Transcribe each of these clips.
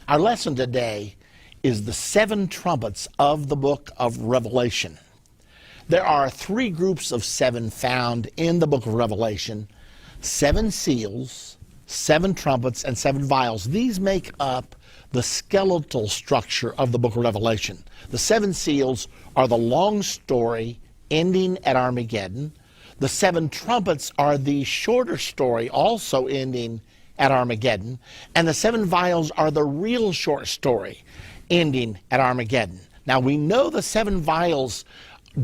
Our lesson today is the 7 trumpets of the book of Revelation. There are 3 groups of 7 found in the book of Revelation: 7 seals, 7 trumpets, and 7 vials. These make up the skeletal structure of the book of Revelation. The 7 seals are the long story ending at Armageddon. The 7 trumpets are the shorter story also ending at Armageddon. And the 7 vials are the real short story ending at Armageddon. Now we know the 7 vials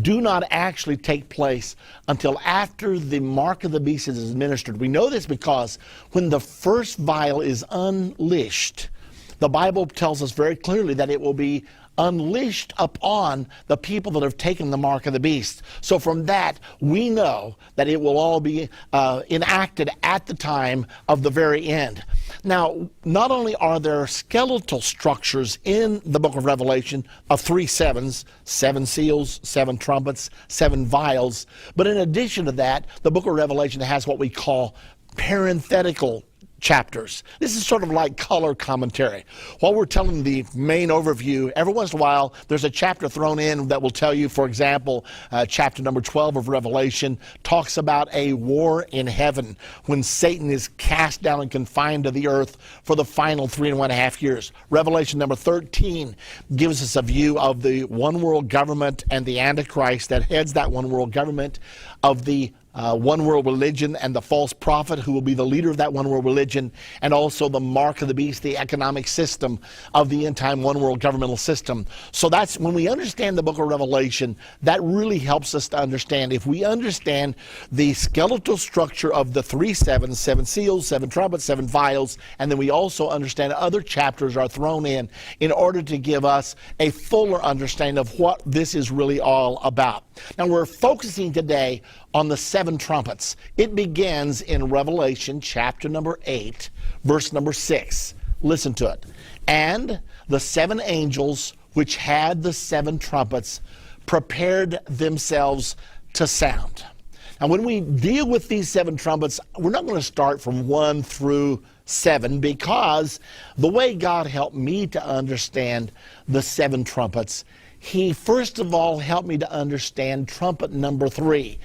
do not actually take place until after the mark of the beast is administered. We know this because when the first vial is unleashed, the Bible tells us very clearly that it will be unleashed upon the people that have taken the mark of the beast. So from that, we know that it will all be enacted at the time of the very end. Now, not only are there skeletal structures in the book of Revelation of 3 sevens, 7 seals, 7 trumpets, 7 vials, but in addition to that, the book of Revelation has what we call parenthetical chapters. This is sort of like color commentary. While we're telling the main overview, every once in a while there's a chapter thrown in that will tell you, for example, chapter number 12 of Revelation talks about a war in heaven when Satan is cast down and confined to the earth for the final 3.5 years. Revelation number 13 gives us a view of the one world government and the Antichrist that heads that one world government, of the one world religion and the false prophet who will be the leader of that one world religion, and also the mark of the beast, the economic system of the end time one world governmental system. So that's when we understand the book of Revelation, that really helps us to understand. If we understand the skeletal structure of the 3 sevens, 7 seals, 7 trumpets, 7 vials, and then we also understand other chapters are thrown in order to give us a fuller understanding of what this is really all about. Now we're focusing today on the 7 trumpets. It begins in Revelation chapter number 8, verse number 6. Listen to it. And the 7 angels which had the 7 trumpets prepared themselves to sound. Now when we deal with these 7 trumpets, we're not going to start from 1 through 7, because the way God helped me to understand the 7 trumpets, He first of all helped me to understand trumpet number 3.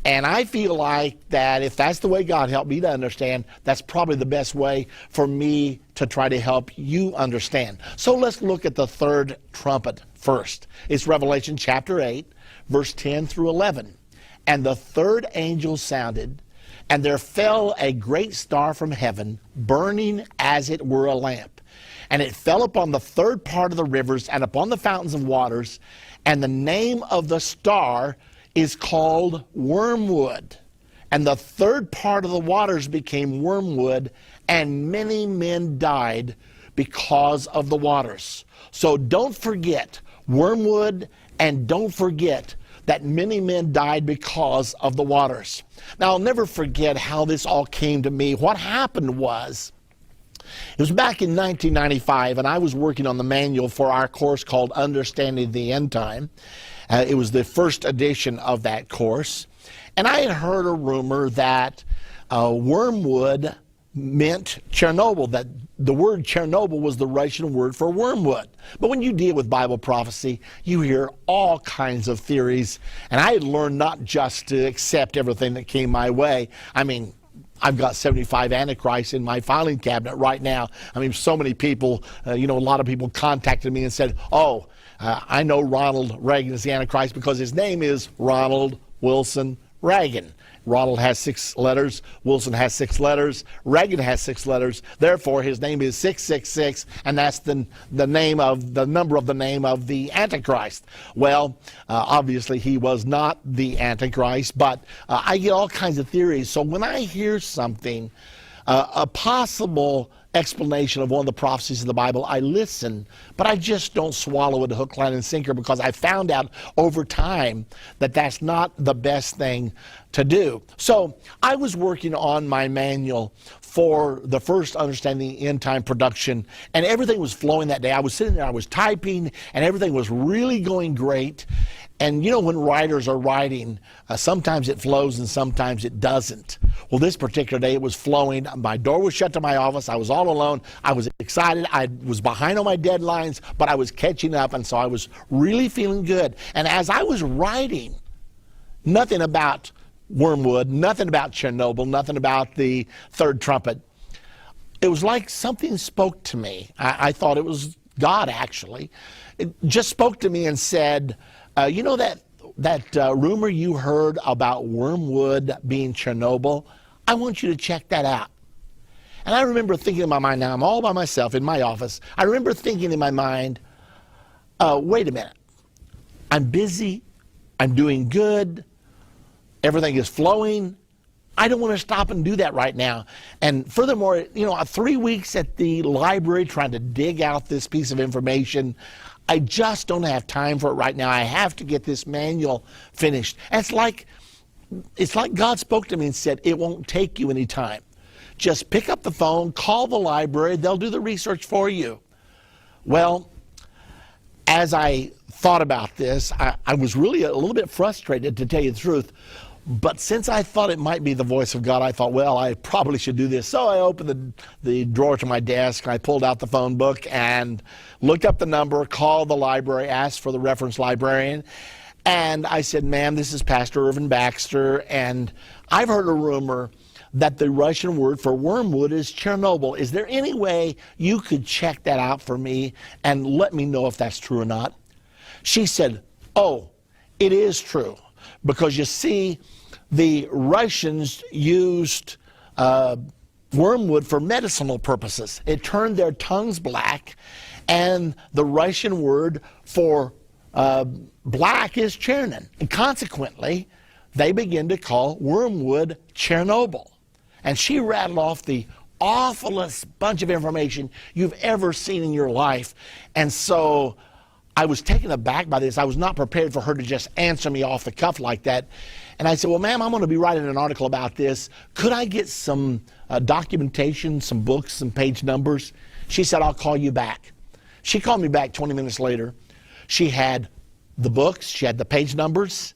And I feel like that if that's the way God helped me to understand, that's probably the best way for me to try to help you understand. So let's look at the 3rd trumpet first. It's Revelation chapter 8, verse 10 through 11. And the 3rd angel sounded, and there fell a great star from heaven, burning as it were a lamp. And it fell upon the 3rd part of the rivers and upon the fountains of waters, and the name of the star is called wormwood. And the 3rd part of the waters became wormwood, and many men died because of the waters. So don't forget wormwood, and don't forget that many men died because of the waters. Now I'll never forget how this all came to me. What happened was, it was back in 1995, and I was working on the manual for our course called Understanding the End Time. It was the first edition of that course. And I had heard a rumor that wormwood meant Chernobyl, that the word Chernobyl was the Russian word for wormwood. But when you deal with Bible prophecy, you hear all kinds of theories. And I had learned not just to accept everything that came my way. I mean, I've got 75 Antichrists in my filing cabinet right now. I mean, so many people, a lot of people contacted me and said, I know Ronald Reagan is the Antichrist because his name is Ronald Wilson Reagan. Ronald has 6 letters, Wilson has 6 letters, Reagan has 6 letters. Therefore, his name is 666, and that's the number of the name of the Antichrist. Well, obviously he was not the Antichrist, but I get all kinds of theories. So when I hear something, a possible explanation of one of the prophecies of the Bible, I listen, but I just don't swallow it hook, line, and sinker, because I found out over time that that's not the best thing to do. So I was working on my manual for the first Understanding End Time production, and everything was flowing that day. I was sitting there, I was typing, and everything was really going great. And you know, when writers are writing, sometimes it flows and sometimes it doesn't. Well, this particular day it was flowing. My door was shut to my office. I was all alone. I was excited. I was behind on my deadlines, but I was catching up, and so I was really feeling good. And as I was writing, nothing about wormwood, nothing about Chernobyl, nothing about the third trumpet. It was like something spoke to me. I thought it was God, actually. It just spoke to me and said, you know that rumor you heard about wormwood being Chernobyl? I want you to check that out. And I remember thinking in my mind, now I'm all by myself in my office. I remember thinking in my mind, wait a minute. I'm busy. I'm doing good. Everything is flowing. I don't want to stop and do that right now. And furthermore, you know, 3 weeks at the library trying to dig out this piece of information, I just don't have time for it right now. I have to get this manual finished. And it's like God spoke to me and said, it won't take you any time. Just pick up the phone, call the library, they'll do the research for you. Well, as I thought about this, I was really a little bit frustrated, to tell you the truth. But since I thought it might be the voice of God, I thought, well, I probably should do this. So I opened the drawer to my desk, and I pulled out the phone book and looked up the number, called the library, asked for the reference librarian. And I said, ma'am, this is Pastor Irvin Baxter, and I've heard a rumor that the Russian word for wormwood is Chernobyl. Is there any way you could check that out for me and let me know if that's true or not? She said, oh, it is true. Because you see, the Russians used wormwood for medicinal purposes. It turned their tongues black, and the Russian word for black is Chernin. And consequently, they begin to call wormwood Chernobyl. And she rattled off the awfulest bunch of information you've ever seen in your life. And so I was taken aback by this. I was not prepared for her to just answer me off the cuff like that. And I said, well, ma'am, I'm going to be writing an article about this. Could I get some documentation, some books, some page numbers? She said, I'll call you back. She called me back 20 minutes later. She had the books, she had the page numbers,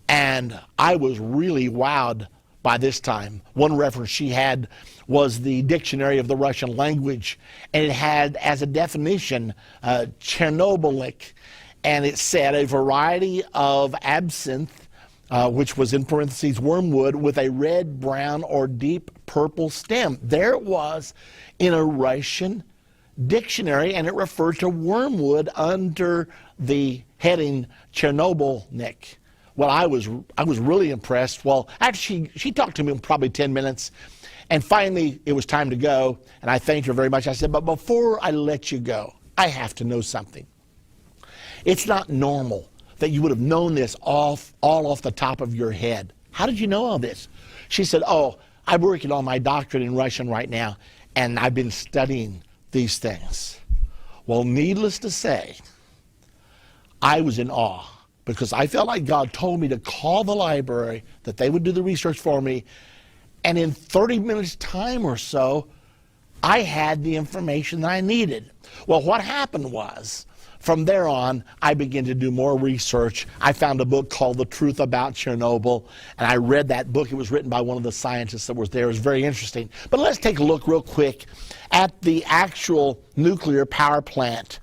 and I was really wowed by this time. One reference she had was the dictionary of the Russian language, and it had as a definition Chernobylic, and it said a variety of absinthe, which was in parentheses wormwood, with a red, brown, or deep purple stem. There it was in a Russian dictionary, and it referred to wormwood under the heading Chernobylnik. Well, I was really impressed. Well, after she talked to me in probably 10 minutes, and finally it was time to go, and I thanked her very much. I said, but before I let you go, I have to know something. It's not normal that you would have known this all off the top of your head. How did you know all this? She said, oh, I'm working on my doctorate in Russian right now, and I've been studying these things. Well, needless to say, I was in awe, because I felt like God told me to call the library, that they would do the research for me, and in 30 minutes time or so, I had the information that I needed. Well, what happened was, from there on, I began to do more research. I found a book called The Truth About Chernobyl, and I read that book. It was written by one of the scientists that was there. It was very interesting. But let's take a look real quick at the actual nuclear power plant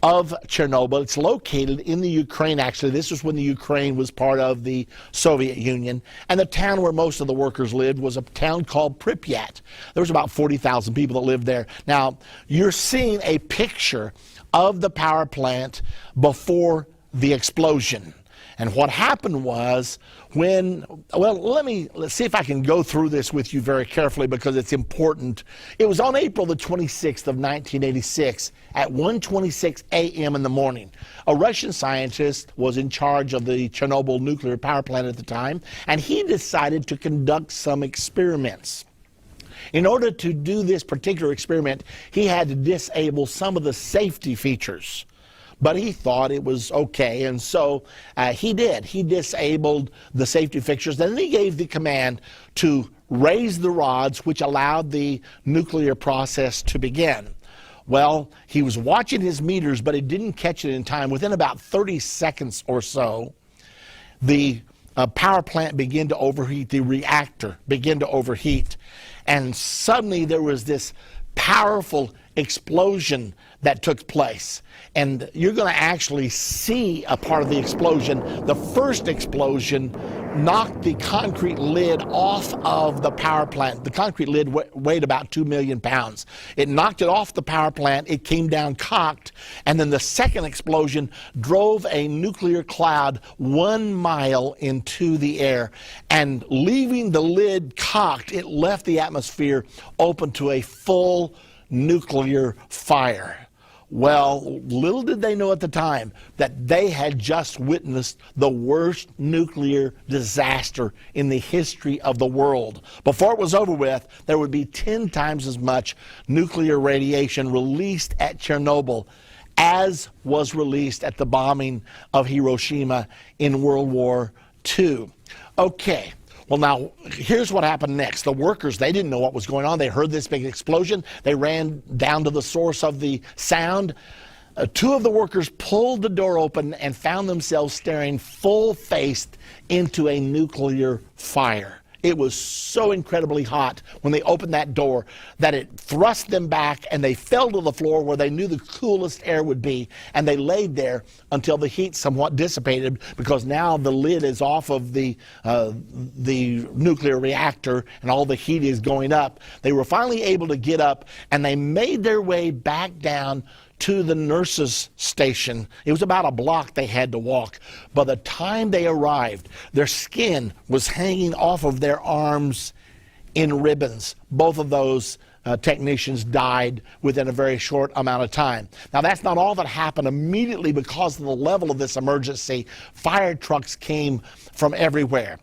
of Chernobyl. It's located in the Ukraine, actually. This was when the Ukraine was part of the Soviet Union. And the town where most of the workers lived was a town called Pripyat. There was about 40,000 people that lived there. Now, you're seeing a picture of the power plant before the explosion. And what happened was let's see if I can go through this with you very carefully, because it's important. It was on April the 26th of 1986 at 1:26 a.m. in the morning. A Russian scientist was in charge of the Chernobyl nuclear power plant at the time, and he decided to conduct some experiments. In order to do this particular experiment, he had to disable some of the safety features. But he thought it was okay, and so he did. He disabled the safety fixtures, and then he gave the command to raise the rods, which allowed the nuclear process to begin. Well, he was watching his meters, but he didn't catch it in time. Within about 30 seconds or so, the power plant began to overheat, the reactor began to overheat. And suddenly there was this powerful explosion that took place. And you're going to actually see a part of the explosion. The first explosion knocked the concrete lid off of the power plant. The concrete lid weighed about 2 million pounds. It knocked it off the power plant. It came down cocked. And then the second explosion drove a nuclear cloud 1 mile into the air. And leaving the lid cocked, it left the atmosphere open to a full nuclear fire. Well, little did they know at the time that they had just witnessed the worst nuclear disaster in the history of the world. Before it was over with, there would be 10 times as much nuclear radiation released at Chernobyl as was released at the bombing of Hiroshima in World War II. Okay. Well, now, here's what happened next. The workers, they didn't know what was going on. They heard this big explosion. They ran down to the source of the sound. 2 of the workers pulled the door open and found themselves staring full-faced into a nuclear fire. It was so incredibly hot when they opened that door that it thrust them back, and they fell to the floor where they knew the coolest air would be, and they laid there until the heat somewhat dissipated, because now the lid is off of the nuclear reactor and all the heat is going up. They were finally able to get up, and they made their way back down to the nurses' station. It was about a block they had to walk. By the time they arrived, their skin was hanging off of their arms in ribbons. Both of those technicians died within a very short amount of time. Now, that's not all that happened. Immediately, because of the level of this emergency, fire trucks came from everywhere.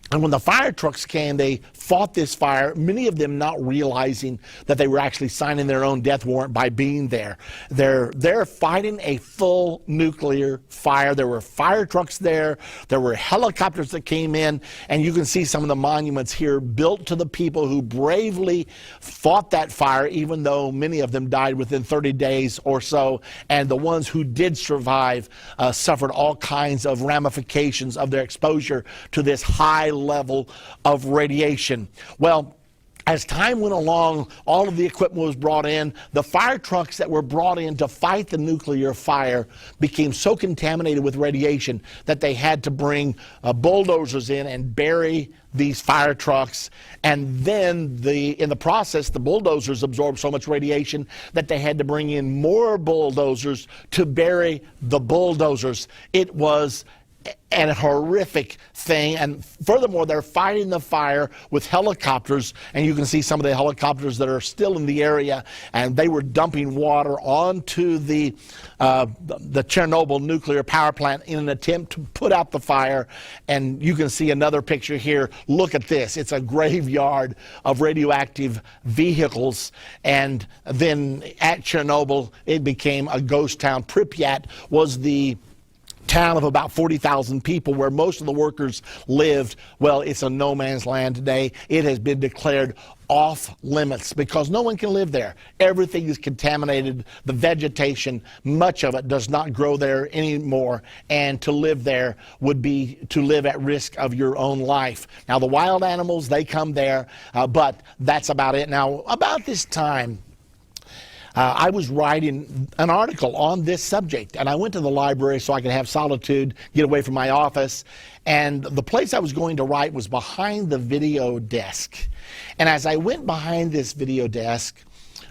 And when the fire trucks came, they fought this fire, many of them not realizing that they were actually signing their own death warrant by being there. They're fighting a full nuclear fire. There were fire trucks there. There were helicopters that came in. And you can see some of the monuments here built to the people who bravely fought that fire, even though many of them died within 30 days or so. And the ones who did survive suffered all kinds of ramifications of their exposure to this high level of radiation. Well, as time went along, all of the equipment was brought in. The fire trucks that were brought in to fight the nuclear fire became so contaminated with radiation that they had to bring bulldozers in and bury these fire trucks. And then in the process, the bulldozers absorbed so much radiation that they had to bring in more bulldozers to bury the bulldozers. It was a horrific thing. And furthermore, they're fighting the fire with helicopters, and you can see some of the helicopters that are still in the area, and they were dumping water onto the Chernobyl nuclear power plant in an attempt to put out the fire. And you can see another picture here. Look at this. It's a graveyard of radioactive vehicles. And then at Chernobyl, it became a ghost town. Pripyat was the town of about 40,000 people where most of the workers lived. Well, it's a no man's land today. It has been declared off limits because no one can live there. Everything is contaminated. The vegetation, much of it does not grow there anymore, and to live there would be to live at risk of your own life. Now, the wild animals, they come there, but that's about it. Now, about this time, I was writing an article on this subject, and I went to the library so I could have solitude, get away from my office, and the place I was going to write was behind the video desk. And as I went behind this video desk,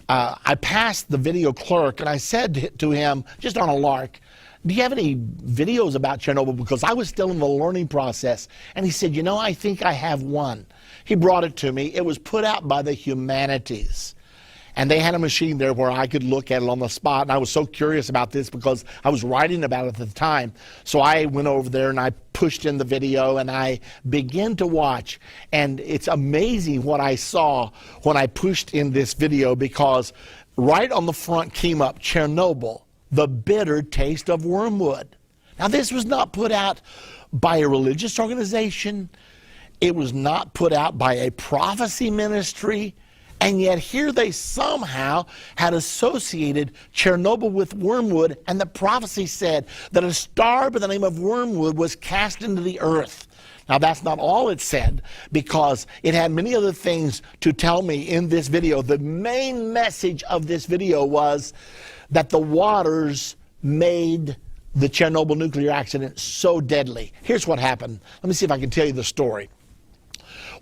I passed the video clerk, and I said to him, just on a lark, "Do you have any videos about Chernobyl?" Because I was still in the learning process. And he said, "You know, I think I have one." He brought it to me. It was put out by the Humanities. And they had a machine there where I could look at it on the spot. And I was so curious about this because I was writing about it at the time. So I went over there and I pushed in the video and I began to watch. And it's amazing what I saw when I pushed in this video, because right on the front came up Chernobyl, the bitter taste of wormwood. Now, this was not put out by a religious organization. It was not put out by a prophecy ministry. And yet here they somehow had associated Chernobyl with wormwood, and the prophecy said that a star by the name of wormwood was cast into the earth. Now that's not all it said, because it had many other things to tell me in this video. The main message of this video was that the waters made the Chernobyl nuclear accident so deadly. Here's what happened. Let me see if I can tell you the story.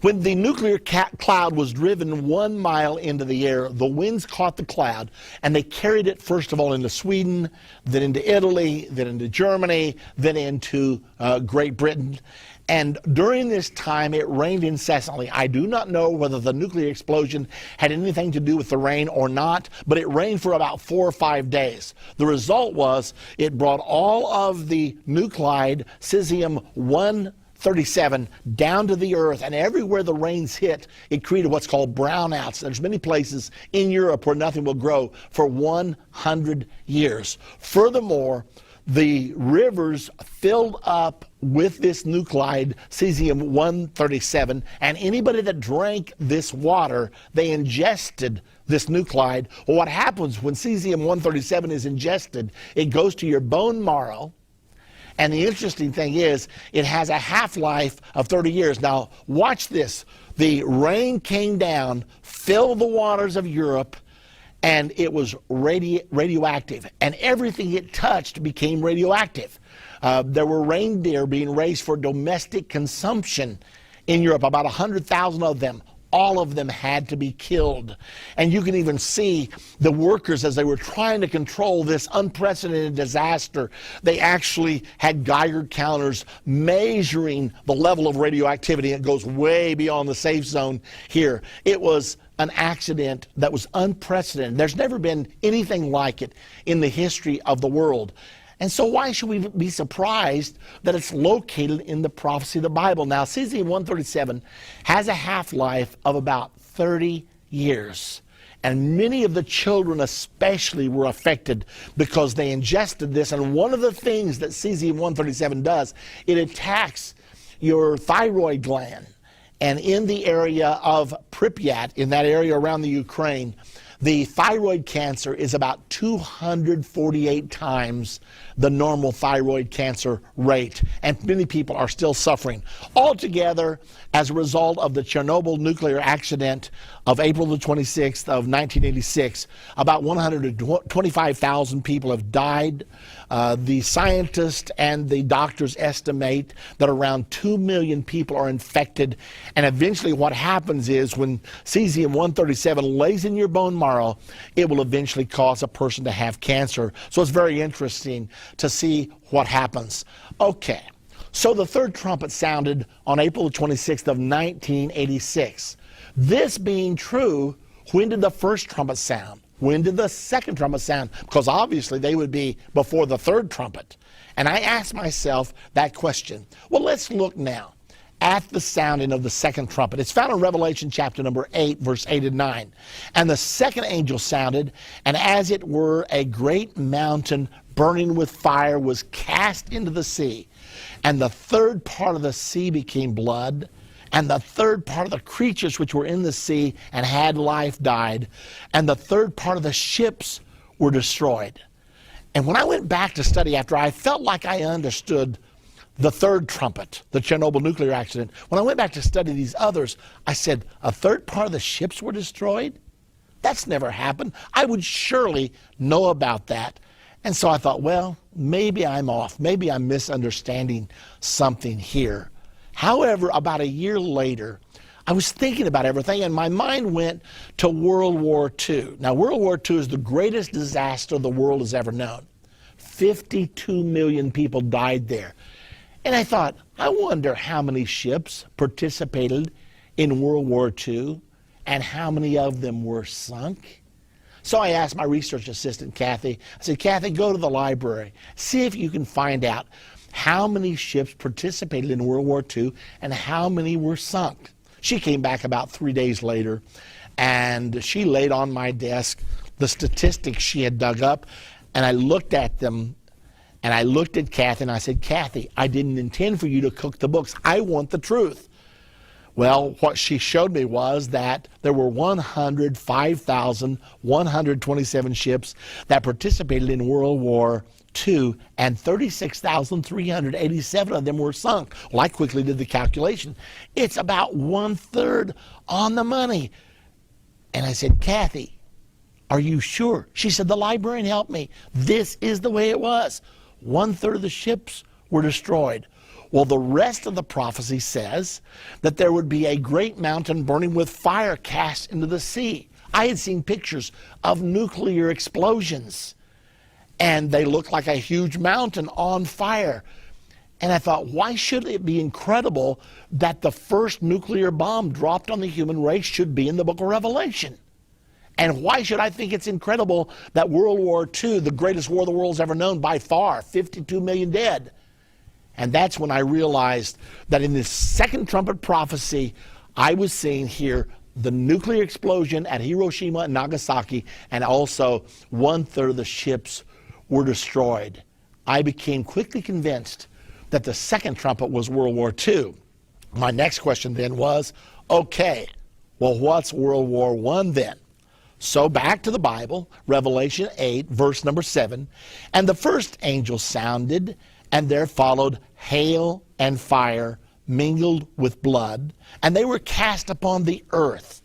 When the nuclear cloud was driven 1 mile into the air, the winds caught the cloud, and they carried it first of all into Sweden, then into Italy, then into Germany, then into Great Britain. And during this time, it rained incessantly. I do not know whether the nuclear explosion had anything to do with the rain or not, but it rained for about 4 or 5 days. The result was it brought all of the nuclide cesium-137 down to the earth, and everywhere the rains hit, it created what's called brownouts. There's many places in Europe where nothing will grow for 100 years. Furthermore, the rivers filled up with this nuclide, cesium-137, and anybody that drank this water, they ingested this nuclide. Well, what happens when cesium-137 is ingested, it goes to your bone marrow, and the interesting thing is it has a half-life of 30 years. Now, watch this. The rain came down, filled the waters of Europe, and it was radioactive, and everything it touched became radioactive. There were reindeer being raised for domestic consumption in Europe, about 100,000 of them. All of them had to be killed. And you can even see the workers as they were trying to control this unprecedented disaster. They actually had Geiger counters measuring the level of radioactivity. It goes way beyond the safe zone here. It was an accident that was unprecedented. There's never been anything like it in the history of the world. And so why should we be surprised that it's located in the prophecy of the Bible? Now, cesium-137 has a half-life of about 30 years. And many of the children especially were affected because they ingested this. And one of the things that cesium-137 does, it attacks your thyroid gland. And in the area of Pripyat, in that area around the Ukraine, the thyroid cancer is about 248 times the normal thyroid cancer rate, and many people are still suffering. Altogether, as a result of the Chernobyl nuclear accident of April the 26th of 1986, about 125,000 people have died. The scientists and the doctors estimate that around 2 million people are infected, and eventually what happens is when cesium-137 lays in your bone marrow, it will eventually cause a person to have cancer. So it's very interesting to see what happens. Okay, so the third trumpet sounded on April 26th of 1986. This being true, when did the first trumpet sound? When did the second trumpet sound? Because obviously they would be before the third trumpet. And I asked myself that question. Well, let's look now at the sounding of the second trumpet. It's found in Revelation chapter number 8, verse 8 and 9. And the second angel sounded, and as it were, a great mountain burning with fire was cast into the sea. And the third part of the sea became blood, and the third part of the creatures which were in the sea and had life died, and the third part of the ships were destroyed. And when I went back to study after I felt like I understood the third trumpet, the Chernobyl nuclear accident, when I went back to study these others, I said, a third part of the ships were destroyed? That's never happened. I would surely know about that. And so I thought, well, maybe I'm off. Maybe I'm misunderstanding something here. However, about a year later, I was thinking about everything, and my mind went to World War II. Now, World War II is the greatest disaster the world has ever known. 52 million people died there. And I thought, I wonder how many ships participated in World War II and how many of them were sunk. So I asked my research assistant, Kathy, I said, Kathy, go to the library, see if you can find out how many ships participated in World War II and how many were sunk. She came back about 3 days later, and she laid on my desk the statistics she had dug up, and I looked at them, and I looked at Kathy, and I said, Kathy, I didn't intend for you to cook the books. I want the truth. Well, what she showed me was that there were 105,127 ships that participated in World War II, and 36,387 of them were sunk. Well, I quickly did the calculation. It's about 1/3 on the money. And I said, Kathy, are you sure? She said, the librarian helped me. This is the way it was. 1/3 of the ships were destroyed. Well, the rest of the prophecy says that there would be a great mountain burning with fire cast into the sea. I had seen pictures of nuclear explosions, and they looked like a huge mountain on fire. And I thought, why should it be incredible that the first nuclear bomb dropped on the human race should be in the book of Revelation? And why should I think it's incredible that World War II, the greatest war the world's ever known by far, 52 million dead? And that's when I realized that in this second trumpet prophecy, I was seeing here the nuclear explosion at Hiroshima and Nagasaki, and also 1/3 of the ships were destroyed. I became quickly convinced that the second trumpet was World War II. My next question then was, okay, well, what's World War I then? So back to the Bible, Revelation 8, verse number 7, and the first angel sounded, and there followed hail and fire mingled with blood, and they were cast upon the earth.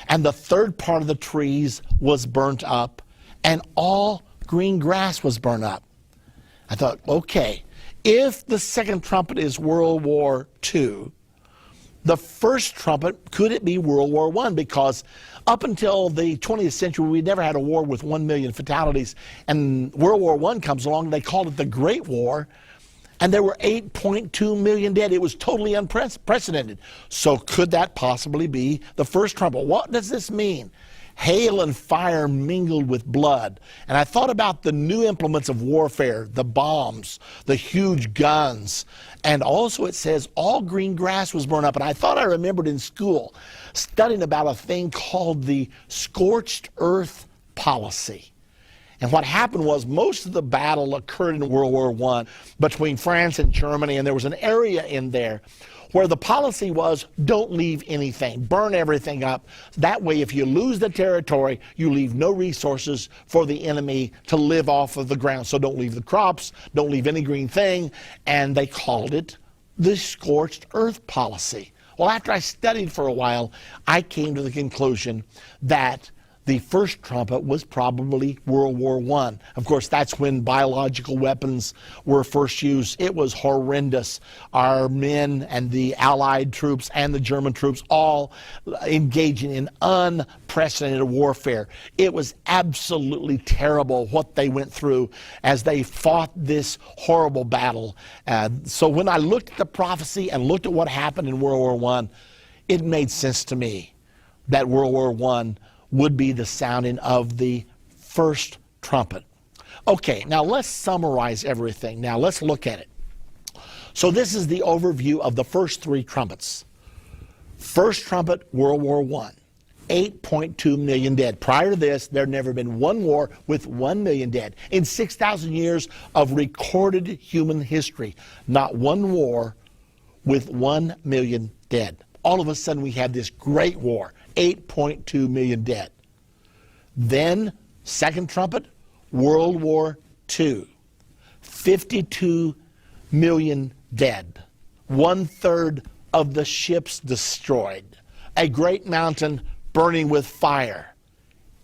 And the third part of the trees was burnt up, and all green grass was burnt up. I thought, okay, if the second trumpet is World War II, the first trumpet, could it be World War I? Because up until the 20th century, we never had a war with 1 million fatalities. And World War I comes along, and they called it the Great War, and there were 8.2 million dead. It was totally unprecedented. So could that possibly be the first trumpet? What does this mean? Hail and fire mingled with blood. And I thought about the new implements of warfare, the bombs, the huge guns. And also it says all green grass was burned up. And I thought I remembered in school studying about a thing called the scorched earth policy. And what happened was most of the battle occurred in World War I between France and Germany, and there was an area in there where the policy was don't leave anything, burn everything up. That way, if you lose the territory, you leave no resources for the enemy to live off of the ground. So don't leave the crops, don't leave any green thing, and they called it the scorched earth policy. Well, after I studied for a while, I came to the conclusion that the first trumpet was probably World War I. Of course, that's when biological weapons were first used. It was horrendous. Our men and the Allied troops and the German troops all engaging in unprecedented warfare. It was absolutely terrible what they went through as they fought this horrible battle. So when I looked at the prophecy and looked at what happened in World War I, it made sense to me that World War I would be the sounding of the first trumpet. Okay, now let's summarize everything. Now let's look at it. So this is the overview of the first three trumpets. First trumpet, World War I, 8.2 million dead. Prior to this, there had never been one war with 1 million dead. In 6,000 years of recorded human history, not one war with 1 million dead. All of a sudden we have this great war, 8.2 million dead. Then, second trumpet, World War II, 52 million dead. 1/3 of the ships destroyed. A great mountain burning with fire.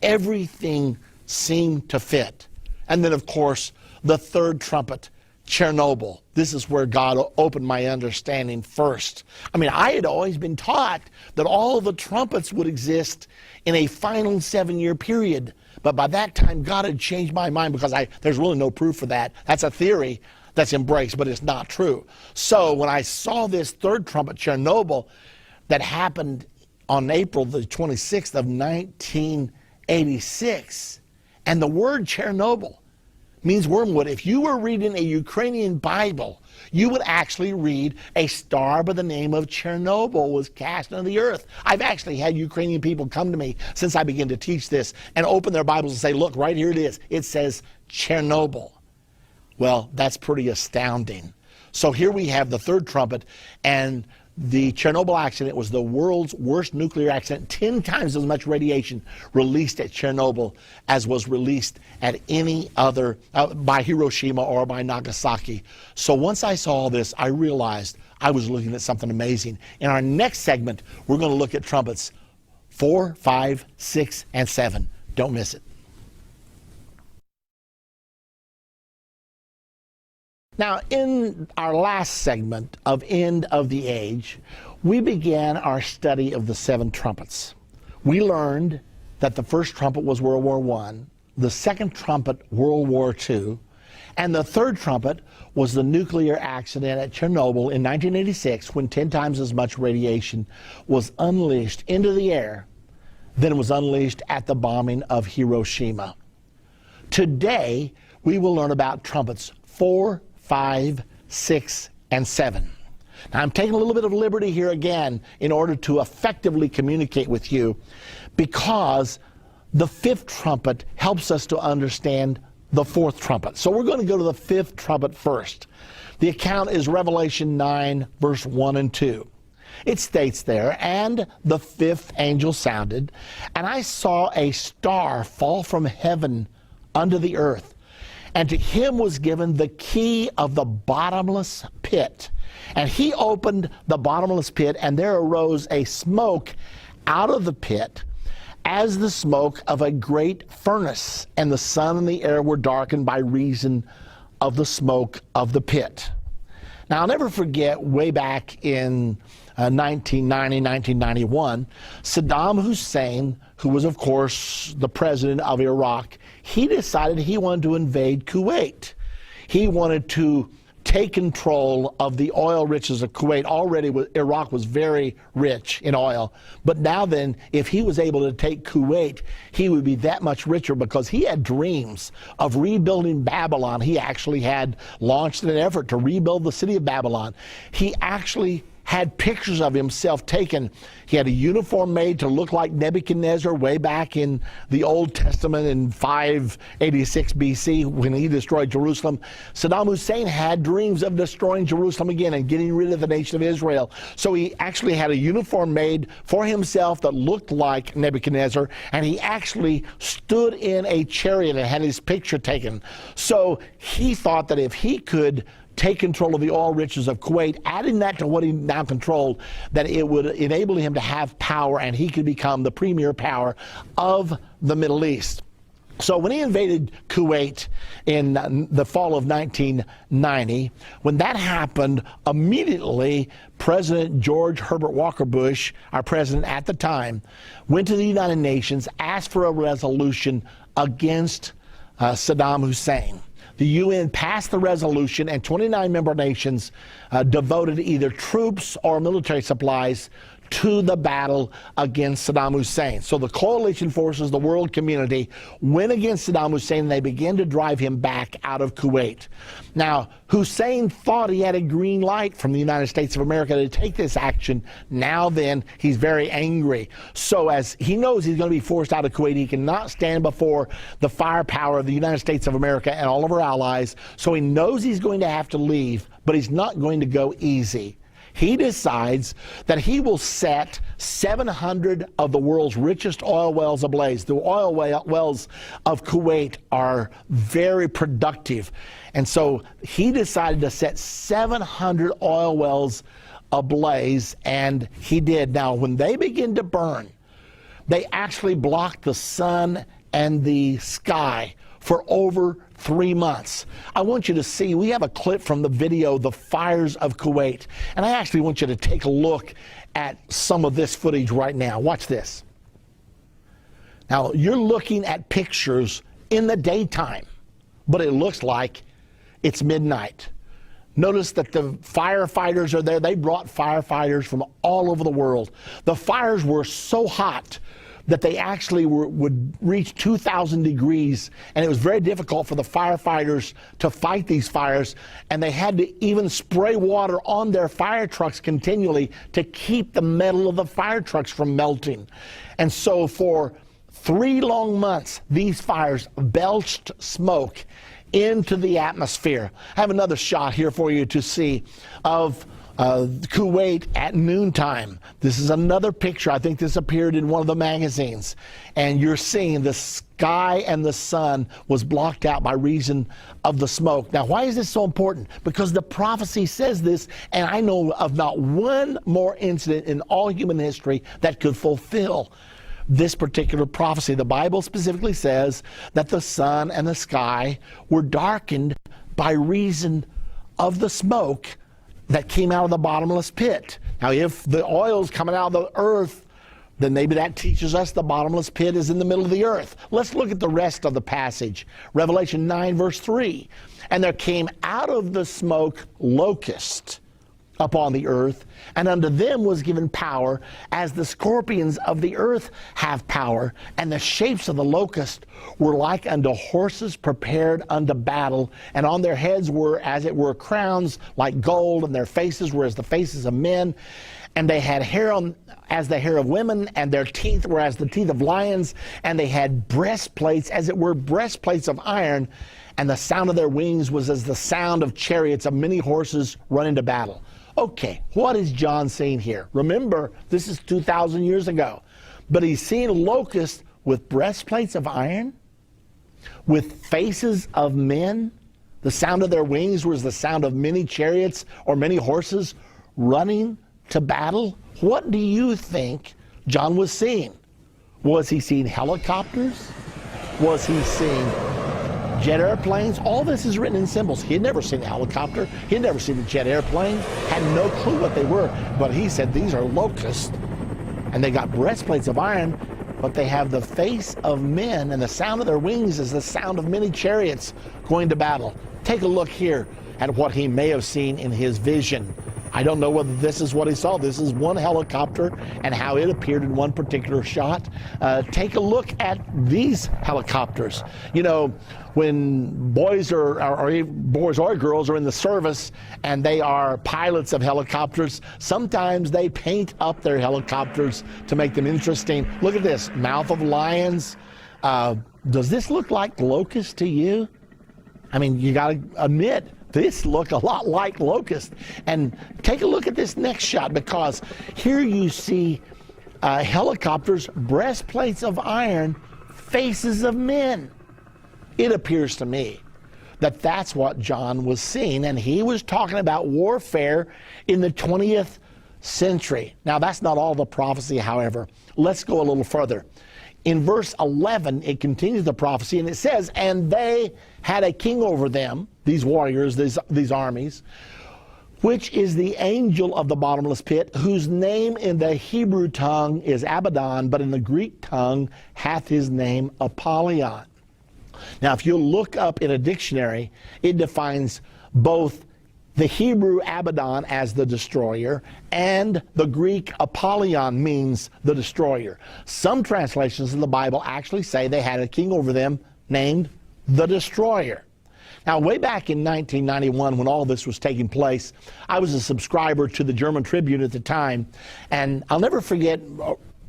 Everything seemed to fit. And then, of course, the third trumpet, Chernobyl. This is where God opened my understanding first. I mean, I had always been taught that all the trumpets would exist in a final 7-year period. But by that time, God had changed my mind because there's really no proof for that. That's a theory that's embraced, but it's not true. So when I saw this third trumpet, Chernobyl, that happened on April the 26th of 1986, and the word Chernobyl means wormwood. If you were reading a Ukrainian Bible, you would actually read a star by the name of Chernobyl was cast into the earth. I've actually had Ukrainian people come to me since I began to teach this and open their Bibles and say, look, right here it is. It says Chernobyl. Well, that's pretty astounding. So here we have the third trumpet, and the Chernobyl accident was the world's worst nuclear accident. 10 times as much radiation released at Chernobyl as was released at any other, by Hiroshima or by Nagasaki. So once I saw this, I realized I was looking at something amazing. In our next segment, we're going to look at trumpets 4, 5, 6, and 7. Don't miss it. Now, in our last segment of End of the Age, we began our study of the 7 trumpets. We learned that the first trumpet was World War I, the second trumpet World War II, and the third trumpet was the nuclear accident at Chernobyl in 1986, when 10 times as much radiation was unleashed into the air than was unleashed at the bombing of Hiroshima. Today, we will learn about trumpets 4, 5, 6, and 7. Now, I'm taking a little bit of liberty here again in order to effectively communicate with you, because the 5th trumpet helps us to understand the 4th trumpet. So we're going to go to the 5th trumpet first. The account is Revelation 9, verse 1 and 2. It states there, "And the 5th angel sounded, and I saw a star fall from heaven unto the earth. And to him was given the key of the bottomless pit. And he opened the bottomless pit, and there arose a smoke out of the pit, as the smoke of a great furnace. And the sun and the air were darkened by reason of the smoke of the pit." Now, I'll never forget, way back in 1990, 1991, Saddam Hussein, who was, of course, the president of Iraq, he decided he wanted to invade Kuwait. He wanted to take control of the oil riches of Kuwait. Already, Iraq was very rich in oil. But now then, if he was able to take Kuwait, he would be that much richer, because he had dreams of rebuilding Babylon. He actually had launched an effort to rebuild the city of Babylon. He actually had pictures of himself taken. He had a uniform made to look like Nebuchadnezzar way back in the Old Testament in 586 BC when he destroyed Jerusalem. Saddam Hussein had dreams of destroying Jerusalem again and getting rid of the nation of Israel. So he actually had a uniform made for himself that looked like Nebuchadnezzar, and he actually stood in a chariot and had his picture taken. So he thought that if he could take control of the oil riches of Kuwait, adding that to what he now controlled, that it would enable him to have power, and he could become the premier power of the Middle East. So when he invaded Kuwait in the fall of 1990, when that happened, immediately President George Herbert Walker Bush, our president at the time, went to the United Nations, asked for a resolution against Saddam Hussein. The UN passed the resolution, and 29 member nations devoted either troops or military supplies to the battle against Saddam Hussein. So the coalition forces, the world community, went against Saddam Hussein, and they began to drive him back out of Kuwait. Now, Hussein thought he had a green light from the United States of America to take this action. Now then, he's very angry. So as he knows he's going to be forced out of Kuwait, he cannot stand before the firepower of the United States of America and all of our allies. So he knows he's going to have to leave, but he's not going to go easy. He decides that he will set 700 of the world's richest oil wells ablaze. The oil wells of Kuwait are very productive. And so he decided to set 700 oil wells ablaze, and he did. Now, when they begin to burn, they actually block the sun and the sky for over 3 months. I want you to see, we have a clip from the video, The Fires of Kuwait. And I actually want you to take a look at some of this footage right now. Watch this. Now, you're looking at pictures in the daytime, but it looks like it's midnight. Notice that the firefighters are there. They brought firefighters from all over the world. The fires were so hot that they actually would reach 2,000 degrees, and it was very difficult for the firefighters to fight these fires, and they had to even spray water on their fire trucks continually to keep the metal of the fire trucks from melting. And so for 3 long months, these fires belched smoke into the atmosphere. I have another shot here for you to see of Kuwait at noontime. This is another picture. I think this appeared in one of the magazines. And you're seeing the sky and the sun was blocked out by reason of the smoke. Now, why is this so important? Because the prophecy says this, and I know of not one more incident in all human history that could fulfill this particular prophecy. The Bible specifically says that the sun and the sky were darkened by reason of the smoke that came out of the bottomless pit. Now, if the oil's coming out of the earth, then maybe that teaches us the bottomless pit is in the middle of the earth. Let's look at the rest of the passage. Revelation 9, verse 3. And there came out of the smoke locusts upon the earth, and unto them was given power, as the scorpions of the earth have power. And the shapes of the locust were like unto horses prepared unto battle, and on their heads were as it were crowns like gold, and their faces were as the faces of men. And they had hair as the hair of women, and their teeth were as the teeth of lions, and they had breastplates as it were breastplates of iron, and the sound of their wings was as the sound of chariots of many horses running to battle. Okay, what is John saying here? Remember, this is 2,000 years ago. But he's seeing locusts with breastplates of iron, with faces of men. The sound of their wings was the sound of many chariots or many horses running to battle. What do you think John was seeing? Was he seeing helicopters? Was he seeing jet airplanes? All this is written in symbols. He had never seen a helicopter. He had never seen a jet airplane. Had no clue what they were. But he said these are locusts. And they got breastplates of iron, but they have the face of men, and the sound of their wings is the sound of many chariots going to battle. Take a look here at what he may have seen in his vision. I don't know whether this is what he saw. This is one helicopter and how it appeared in one particular shot. Take a look at these helicopters. You know, when boys or girls are in the service and they are pilots of helicopters, sometimes they paint up their helicopters to make them interesting. Look at this, mouth of lions. Does this look like locusts to you? I mean, you got to admit, this look a lot like locust. And take a look at this next shot, because here you see helicopters, breastplates of iron, faces of men. It appears to me that that's what John was seeing, and he was talking about warfare in the 20th century. Now, that's not all the prophecy, however. Let's go a little further. In verse 11, it continues the prophecy, and it says, and they had a king over them, these warriors, these armies, which is the angel of the bottomless pit, whose name in the Hebrew tongue is Abaddon, but in the Greek tongue hath his name Apollyon. Now, if you look up in a dictionary, it defines both the Hebrew Abaddon as the destroyer, and the Greek Apollyon means the destroyer. Some translations of the Bible actually say they had a king over them named the destroyer. Now, way back in 1991, when all this was taking place, I was a subscriber to the German Tribune at the time, and I'll never forget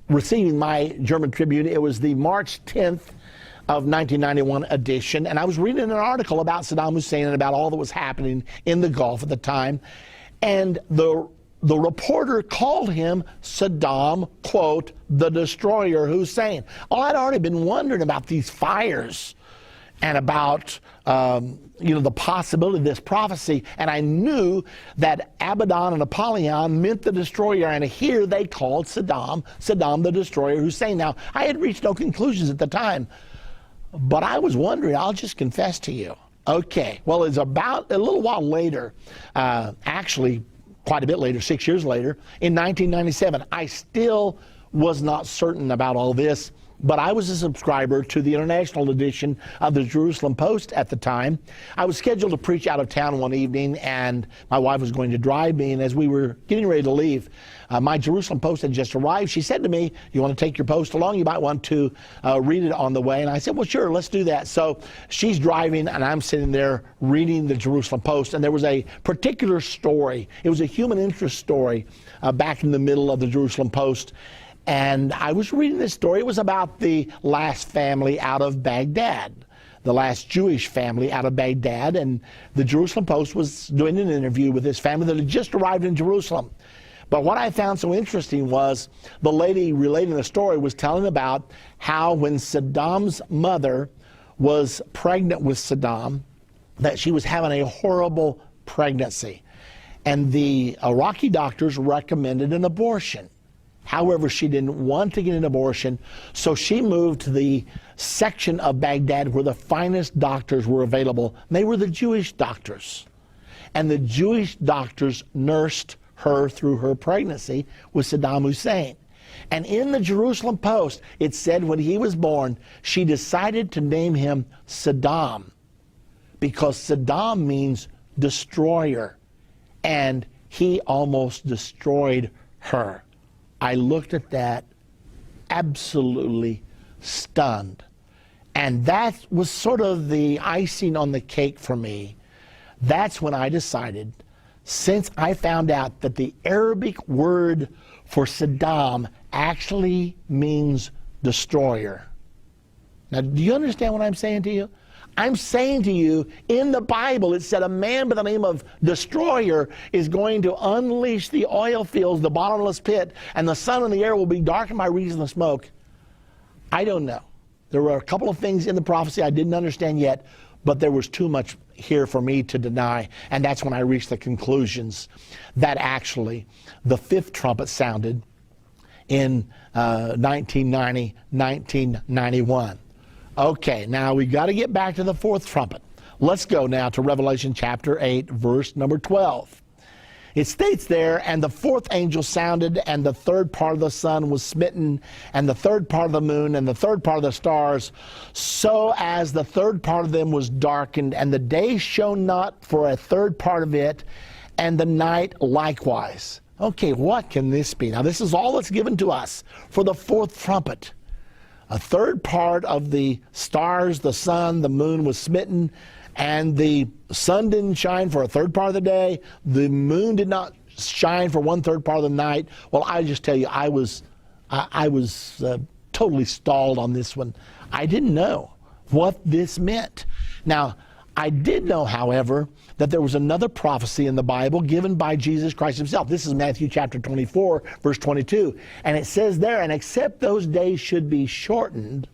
receiving my German Tribune. It was the March 10th of 1991 edition, and I was reading an article about Saddam Hussein and about all that was happening in the Gulf at the time, and the reporter called him Saddam, quote, the destroyer Hussein. Oh, I'd already been wondering about these fires and about the possibility of this prophecy, and I knew that Abaddon and Apollyon meant the destroyer, and here they called Saddam the destroyer Hussein. Now, I had reached no conclusions at the time, but I was wondering, I'll just confess to you. Okay, well, it's about a little while later, actually quite a bit later, 6 years later, in 1997. I still was not certain about all this, but I was a subscriber to the international edition of the Jerusalem Post at the time. I was scheduled to preach out of town one evening, and my wife was going to drive me, and as we were getting ready to leave, my Jerusalem Post had just arrived. She said to me, you want to take your post along? You might want to read it on the way. And I said, well, sure, let's do that. So she's driving, and I'm sitting there reading the Jerusalem Post, and there was a particular story. It was a human interest story back in the middle of the Jerusalem Post. And I was reading this story. It was about the last family out of Baghdad. the last Jewish family out of Baghdad, and the Jerusalem Post was doing an interview with this family that had just arrived in Jerusalem. But what I found so interesting was the lady relating the story was telling about how when Saddam's mother was pregnant with Saddam, that she was having a horrible pregnancy. And the Iraqi doctors recommended an abortion. However, she didn't want to get an abortion, so she moved to the section of Baghdad where the finest doctors were available. They were the Jewish doctors. And the Jewish doctors nursed her through her pregnancy with Saddam Hussein. And in the Jerusalem Post, it said when he was born, she decided to name him Saddam, because Saddam means destroyer, and he almost destroyed her. I looked at that absolutely stunned. And that was sort of the icing on the cake for me. That's when I decided, since I found out that the Arabic word for Saddam actually means destroyer. Now, do you understand what I'm saying to you? I'm saying to you, in the Bible, it said a man by the name of Destroyer is going to unleash the oil fields, the bottomless pit, and the sun and the air will be darkened by reason of smoke. I don't know. There were a couple of things in the prophecy I didn't understand yet, but there was too much here for me to deny, and that's when I reached the conclusions that actually the fifth trumpet sounded in 1990, 1991. Okay, now we got to get back to the fourth trumpet. Let's go now to Revelation chapter 8, verse number 12. It states there, and the fourth angel sounded, and the third part of the sun was smitten, and the third part of the moon, and the third part of the stars, so as the third part of them was darkened, and the day shone not for a third part of it, and the night likewise. Okay, what can this be? Now, this is all that's given to us for the fourth trumpet. A third part of the stars, the sun, the moon was smitten, and the sun didn't shine for a third part of the day. The moon did not shine for one third part of the night. Well, I just tell you, I was totally stalled on this one. I didn't know what this meant. Now, I did know, however, that there was another prophecy in the Bible given by Jesus Christ himself. This is Matthew chapter 24, verse 22. And it says there, and except those days should be shortened,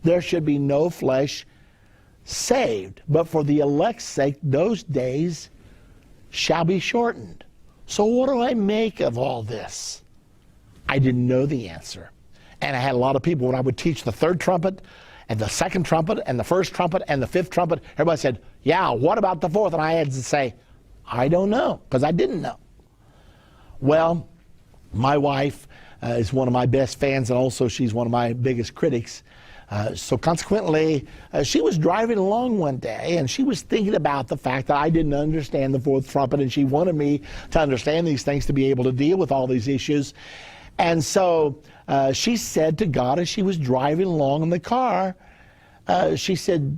there should be no flesh saved. But for the elect's sake, those days shall be shortened. So what do I make of all this? I didn't know the answer. And I had a lot of people, when I would teach the third trumpet, and the second trumpet, and the first trumpet, and the fifth trumpet, everybody said, yeah, what about the fourth? And I had to say, I don't know, because I didn't know. Well, my wife is one of my best fans, and also she's one of my biggest critics. So consequently, she was driving along one day, and she was thinking about the fact that I didn't understand the fourth trumpet, and she wanted me to understand these things to be able to deal with all these issues. And so she said to God as she was driving along in the car, she said,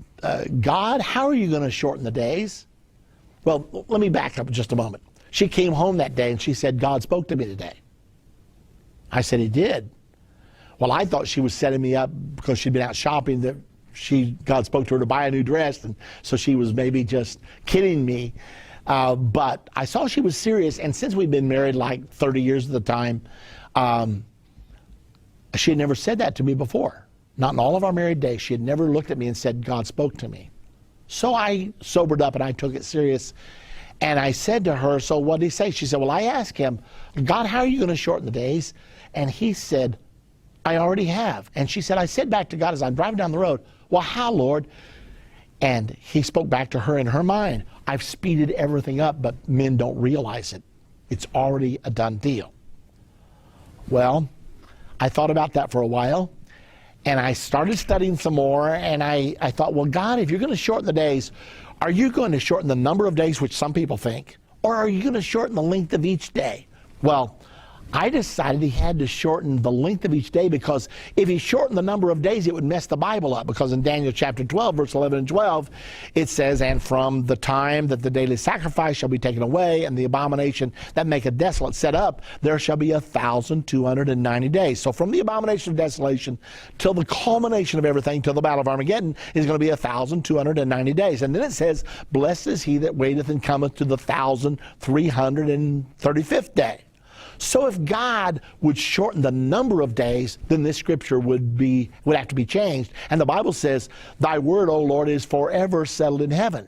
God, how are you going to shorten the days? Well, let me back up just a moment. She came home that day and she said, God spoke to me today. I said, he did. Well, I thought she was setting me up because she'd been out shopping, that God spoke to her to buy a new dress, and so she was maybe just kidding me. But I saw she was serious, and since we've been married like 30 years at the time, she had never said that to me before. Not in all of our married days. She had never looked at me and said, God spoke to me. So I sobered up and I took it serious. And I said to her, so what did he say? She said, well, I asked him, God, how are you going to shorten the days? And he said, I already have. And she said, I said back to God as I'm driving down the road, well, how, Lord? And he spoke back to her in her mind, I've speeded everything up, but men don't realize it. It's already a done deal. Well, I thought about that for a while, and I started studying some more, and I thought, well, God, if you're going to shorten the days, are you going to shorten the number of days, which some people think, or are you going to shorten the length of each day? Well, I decided he had to shorten the length of each day, because if he shortened the number of days, it would mess the Bible up. Because in Daniel chapter 12, verse 11 and 12, it says, "And from the time that the daily sacrifice shall be taken away, and the abomination that maketh desolate set up, there shall be 1,290 days." So from the abomination of desolation till the culmination of everything, till the battle of Armageddon, is going to be 1,290 days. And then it says, "Blessed is he that waiteth and cometh to the 1,335th day." So if God would shorten the number of days, then this scripture would have to be changed. And the Bible says, "Thy word, O Lord, is forever settled in heaven."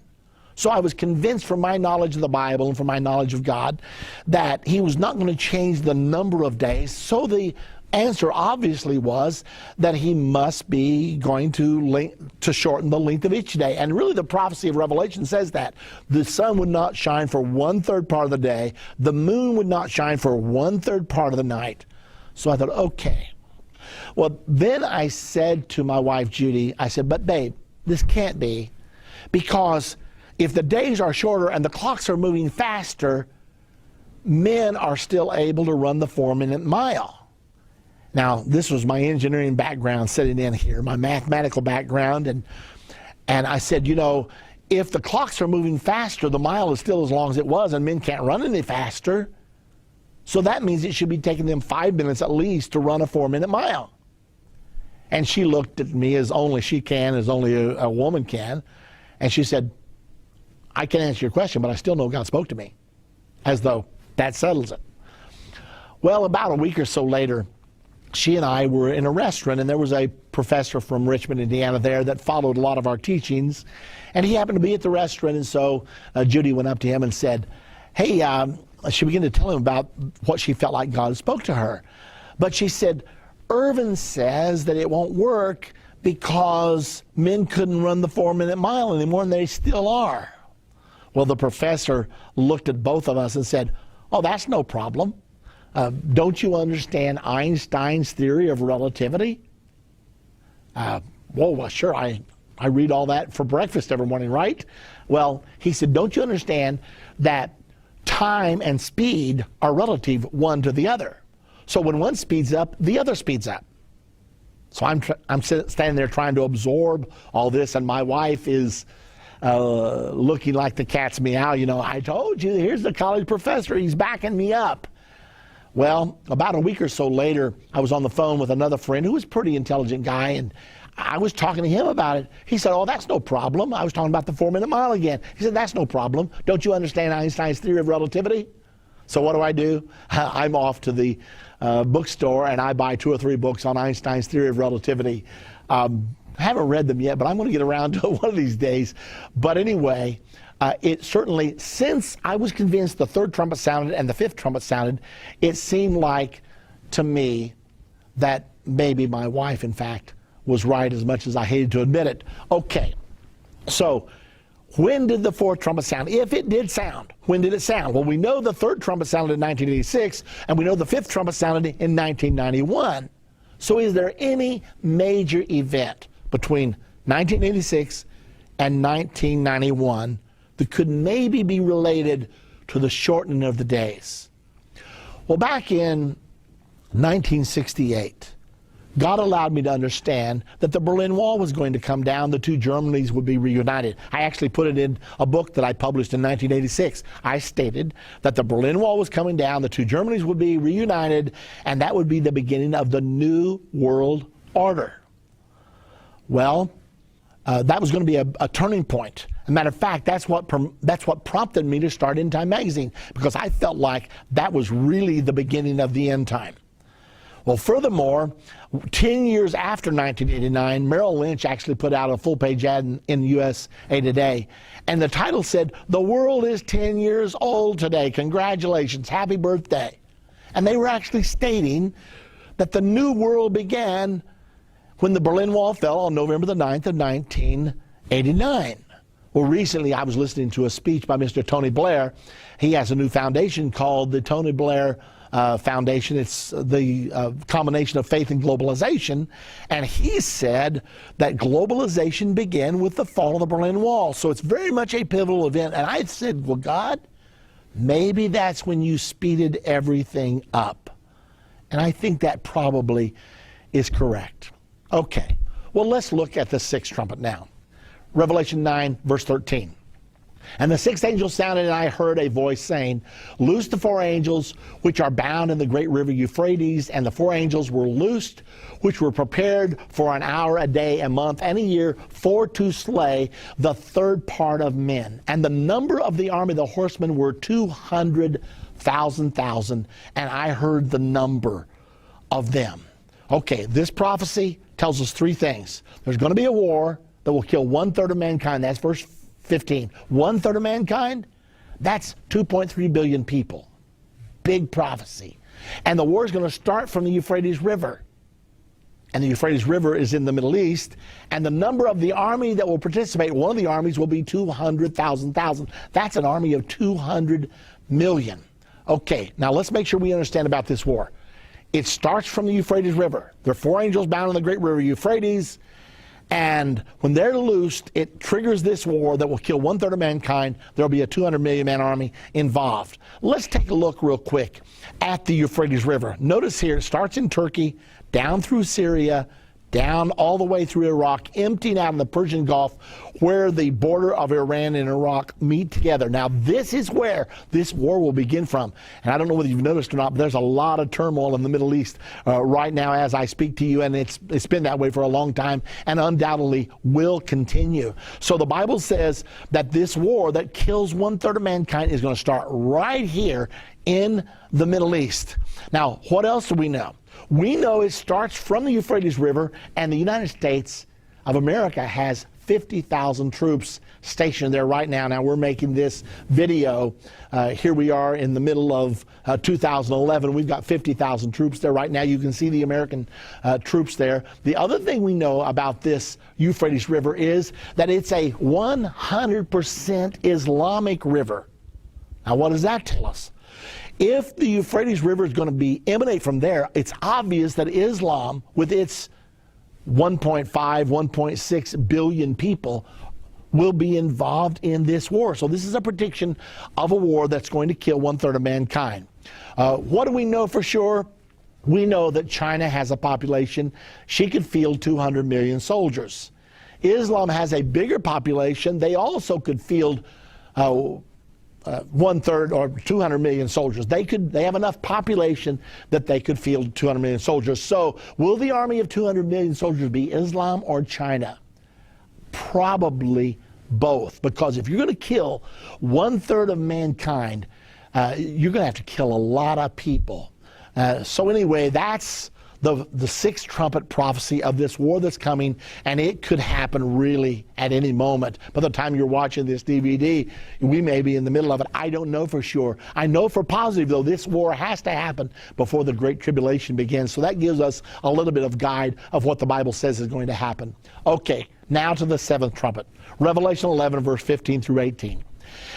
So I was convinced from my knowledge of the Bible and from my knowledge of God that he was not going to change the number of days. So the answer obviously was that he must be going to shorten the length of each day. And really the prophecy of Revelation says that the sun would not shine for 1/3 part of the day, the moon would not shine for 1/3 part of the night. So I thought, okay. Well, then I said to my wife Judy, I said, "But babe, this can't be, because if the days are shorter and the clocks are moving faster, men are still able to run the 4-minute mile." Now, this was my engineering background sitting in here, my mathematical background, and I said, you know, if the clocks are moving faster, the mile is still as long as it was, and men can't run any faster. So that means it should be taking them 5 minutes at least to run a 4-minute mile. And she looked at me as only she can, as only a woman can, and she said, "I can answer your question, but I still know God spoke to me," as though that settles it. Well, about a week or so later, she and I were in a restaurant, and there was a professor from Richmond, Indiana there that followed a lot of our teachings, and he happened to be at the restaurant. And so Judy went up to him and said, hey, she began to tell him about what she felt like God spoke to her. But she said, "Irvin says that it won't work because men couldn't run the 4-minute mile anymore, and they still are." Well, the professor looked at both of us and said, "Oh, that's no problem. Don't you understand Einstein's theory of relativity?" Well, sure, I read all that for breakfast every morning, right? Well, he said, "Don't you understand that time and speed are relative one to the other? So when one speeds up, the other speeds up." So I'm standing there trying to absorb all this, and my wife is looking like the cat's meow. You know, "I told you, here's the college professor, he's backing me up." Well, about a week or so later, I was on the phone with another friend who was a pretty intelligent guy, and I was talking to him about it. He said, "Oh, that's no problem." I was talking about the 4-minute mile again. He said, "That's no problem. Don't you understand Einstein's theory of relativity?" So what do? I'm off to the bookstore, and I buy 2 or 3 books on Einstein's theory of relativity. I haven't read them yet, but I'm going to get around to it one of these days. But anyway, it certainly, since I was convinced the 3rd trumpet sounded and the 5th trumpet sounded, it seemed like to me that maybe my wife, in fact, was right, as much as I hated to admit it. Okay, so when did the 4th trumpet sound? If it did sound, when did it sound? Well, we know the 3rd trumpet sounded in 1986, and we know the 5th trumpet sounded in 1991. So is there any major event between 1986 and 1991 that could maybe be related to the shortening of the days? Well, back in 1968, God allowed me to understand that the Berlin Wall was going to come down, the 2 Germanys would be reunited. I actually put it in a book that I published in 1986. I stated that the Berlin Wall was coming down, the 2 Germanys would be reunited, and that would be the beginning of the New World Order. Well, that was going to be a turning point. As a matter of fact, that's what prompted me to start End Time Magazine, because I felt like that was really the beginning of the end time. Well, furthermore, 10 years after 1989, Merrill Lynch actually put out a full-page ad in USA Today, and the title said, "The world is 10 years old today. Congratulations, happy birthday." And they were actually stating that the new world began when the Berlin Wall fell on November the 9th of 1989. Well, recently I was listening to a speech by Mr. Tony Blair. He has a new foundation called the Tony Blair Foundation. It's the combination of faith and globalization. And he said that globalization began with the fall of the Berlin Wall. So it's very much a pivotal event. And I said, well, God, maybe that's when you speeded everything up. And I think that probably is correct. Okay, well, let's look at the sixth trumpet now. Revelation 9, verse 13. And the sixth angel sounded, and I heard a voice saying, loose the four angels which are bound in the great river Euphrates. And the four angels were loosed, which were prepared for an hour, a day, a month, and a year, for to slay the third part of men. And the number of the army of the horsemen were 200,000, and I heard the number of them. Okay, this prophecy tells us three things. There's going to be a war that will kill 1/3 of mankind. That's verse 15. 1/3 of mankind, that's 2.3 billion people. Big prophecy. And the war is going to start from the Euphrates River. And the Euphrates River is in the Middle East. And the number of the army that will participate, one of the armies will be 200,000. That's an army of 200 million. Okay, now let's make sure we understand about this war. It starts from the Euphrates River. There are four angels bound in the great river Euphrates. And when they're loosed, it triggers this war that will kill 1/3 of mankind. There'll be a 200 million man army involved. Let's take a look real quick at the Euphrates River. Notice here, it starts in Turkey, down through Syria, down all the way through Iraq, emptying out in the Persian Gulf, where the border of Iran and Iraq meet together. Now, this is where this war will begin from. And I don't know whether you've noticed or not, but there's a lot of turmoil in the Middle East right now as I speak to you, and it's been that way for a long time and undoubtedly will continue. So the Bible says that this war that kills 1/3 of mankind is going to start right here in the Middle East. Now, what else do we know? We know it starts from the Euphrates River, and the United States of America has 50,000 troops stationed there right now. Now, we're making this video. Here we are in the middle of 2011. We've got 50,000 troops there right now. You can see the American troops there. The other thing we know about this Euphrates River is that it's a 100% Islamic river. Now, what does that tell us? If the Euphrates River is going to emanate from there, it's obvious that Islam, with its 1.5, 1.6 billion people, will be involved in this war. So this is a prediction of a war that's going to kill 1/3 of mankind. What do we know for sure? We know that China has a population. She could field 200 million soldiers. Islam has a bigger population. They also could field 1/3 or 200 million soldiers. They have enough population that they could field 200 million soldiers. So will the army of 200 million soldiers be Islam or China? Probably both, because if you're going to kill 1/3 of mankind, you're going to have to kill a lot of people. So anyway, that's the sixth trumpet prophecy of this war that's coming, and it could happen really at any moment. By the time you're watching this DVD, we may be in the middle of it. I don't know for sure. I know for positive, though, this war has to happen before the Great Tribulation begins. So that gives us a little bit of guide of what the Bible says is going to happen. Okay, now to the seventh trumpet. Revelation 11, verse 15 through 18.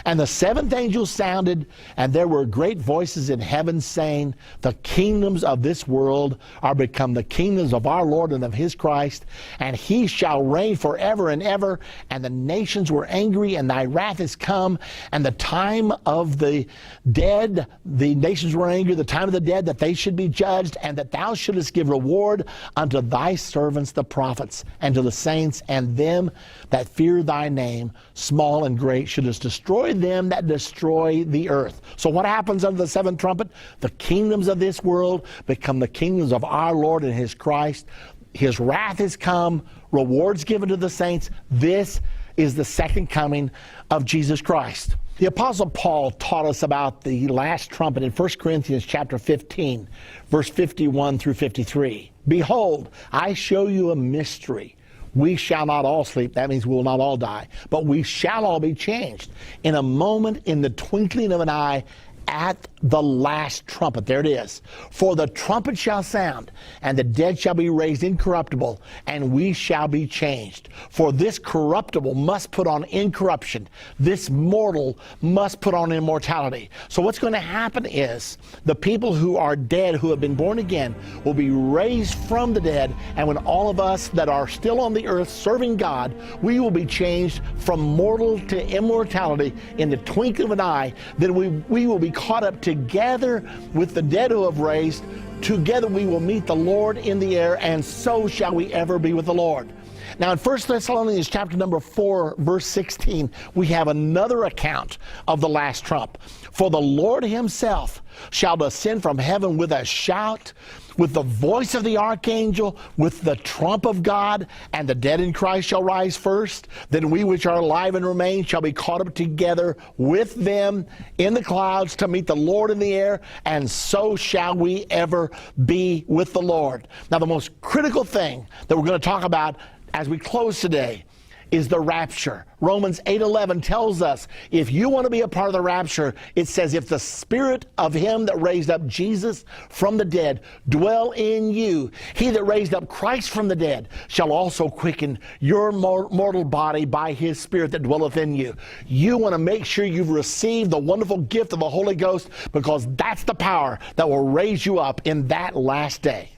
And the seventh angel sounded, and there were great voices in heaven saying, the kingdoms of this world are become the kingdoms of our Lord and of his Christ, and he shall reign forever and ever. And the nations were angry, and thy wrath is come, and the time of the dead, the nations were angry, the time of the dead, that they should be judged, and that thou shouldest give reward unto thy servants the prophets, and to the saints, and them that fear thy name, small and great, shouldest destroy them that destroy the earth. So what happens under the seventh trumpet? The kingdoms of this world become the kingdoms of our Lord and his Christ. His wrath is come, rewards given to the saints. This is the second coming of Jesus Christ. The Apostle Paul taught us about the last trumpet in 1 Corinthians chapter 15, verse 51 through 53. Behold, I show you a mystery. We shall not all sleep. That means we will not all die. But we shall all be changed in a moment, in the twinkling of an eye, at the last trumpet. There it is. For the trumpet shall sound, and the dead shall be raised incorruptible, and we shall be changed. For this corruptible must put on incorruption. This mortal must put on immortality. So what's going to happen is the people who are dead, who have been born again, will be raised from the dead. And when all of us that are still on the earth serving God, we will be changed from mortal to immortality in the twinkling of an eye. Then we will be caught up together with the dead who have raised. Together we will meet the Lord in the air, and so shall we ever be with the Lord. Now in 1 Thessalonians chapter number 4, verse 16, we have another account of the last trump. For the Lord himself shall descend from heaven with a shout, with the voice of the archangel, with the trump of God, and the dead in Christ shall rise first. Then we which are alive and remain shall be caught up together with them in the clouds to meet the Lord in the air, and so shall we ever be with the Lord. Now the most critical thing that we're going to talk about as we close today is the rapture. Romans 8:11 tells us if you want to be a part of the rapture, it says, if the spirit of him that raised up Jesus from the dead dwell in you, he that raised up Christ from the dead shall also quicken your mortal body by his spirit that dwelleth in you. You want to make sure you've received the wonderful gift of the Holy Ghost, because that's the power that will raise you up in that last day.